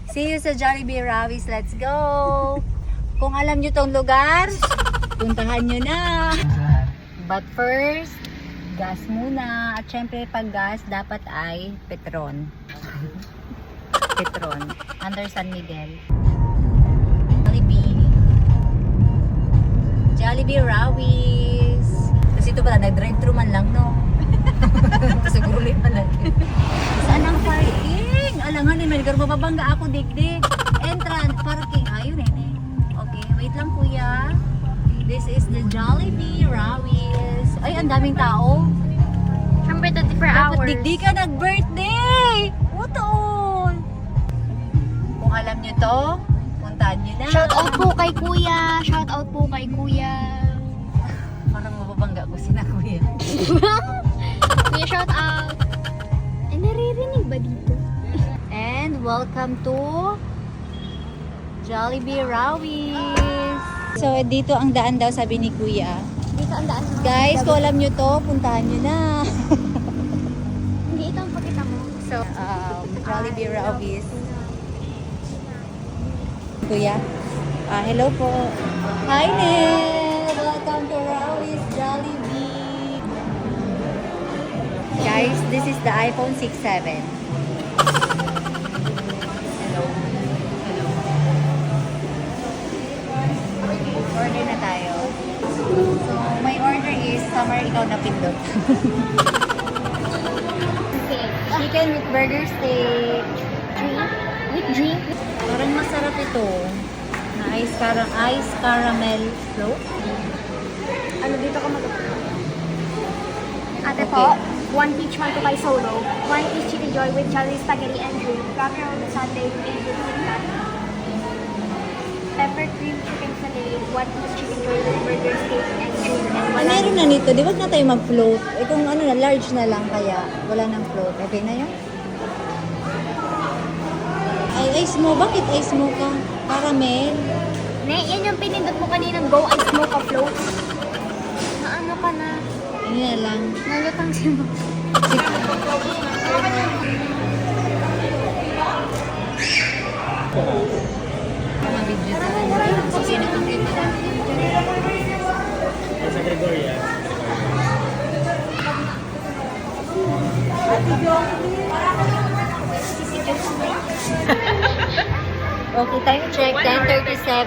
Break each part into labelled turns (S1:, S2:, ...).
S1: See you sa Jollibee Rawis. Let's go! Kung alam nyo tong lugar, puntahan nyo na. But first, gas muna. At syempre pag gas, dapat ay Petron. Petron. Under San Miguel. Jollibee. Jollibee Rawis. Tapos ito pala, nag-drive-thru man lang, no? Siguro man lang. Saan ang parking? Alangan ni Melgar, mababangga ako, digdig. Entrance, parking. Ayun, nene. Okay, wait lang, kuya. This is the Jollibee Rawis. Ay, ang daming tao.
S2: Siyempre 24
S1: Dapat
S2: hours.
S1: digdig ka nag-birthday! Utoon! Kung alam nyo to, puntahan nyo na.
S2: Shout out po kay kuya. Shout out po kay kuya.
S1: Parang mababangga ko sina kuya.
S2: Kuya, shout out. Ay, naririnig ba dito?
S1: And welcome to Jollibee Rawis. So, dito ang daan daw, sabi ni kuya.
S2: Dito ang daan.
S1: Guys, kung alam nyo to, puntahan nyo na.
S2: Hindi ito ang pakita mo.
S1: So, Jollibee Rawis. Kuya, hello po. Hi, Nel! Welcome to Rawis Jollibee. Guys, this is the iPhone 6-7. Hello. Hello. Order na tayo. So, my order is summer ikaw na pindot.
S2: Okay.
S1: Chicken with burger steak.
S2: Drink? With drink?
S1: Parang masarap ito. Na ice caramel float.
S2: Ano dito ka mag-upload? Ate
S1: Okay.
S2: po, 1 peach mango by solo, 1 peach chicken joy with Jollibee spaghetti and drink, cracker on the sundae with Asian pepper cream chicken fillet, 1 piece chicken joy with burger steak and drink, and
S1: Ah, meron na nito. Di ba na tayo mag-float? Eh kung ano na, large na lang kaya wala nang float. Okay na yun? Ay, ice mo. Bakit ice mo ka? Caramel.
S2: Ne, yan yung pinindot mo kaninang go and smoke a float. Na ano ka na?
S1: Ano na lang.
S2: Nalutang si mo.
S1: Mga video sa so, sino itong clip na?
S3: Sa Gregoria.
S1: Okay, time check. 10:37.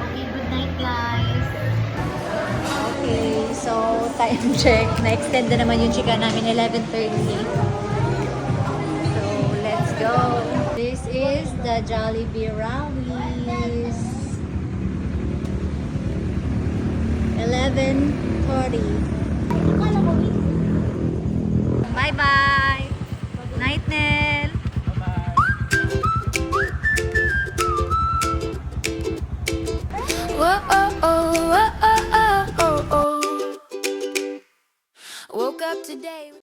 S1: Okay, good night guys. Okay, so time check. Na-extend na naman yung chika namin 11:30. So, let's go. This is the Jollibee Rawis. 11:40. Bye-bye. Night, Nel.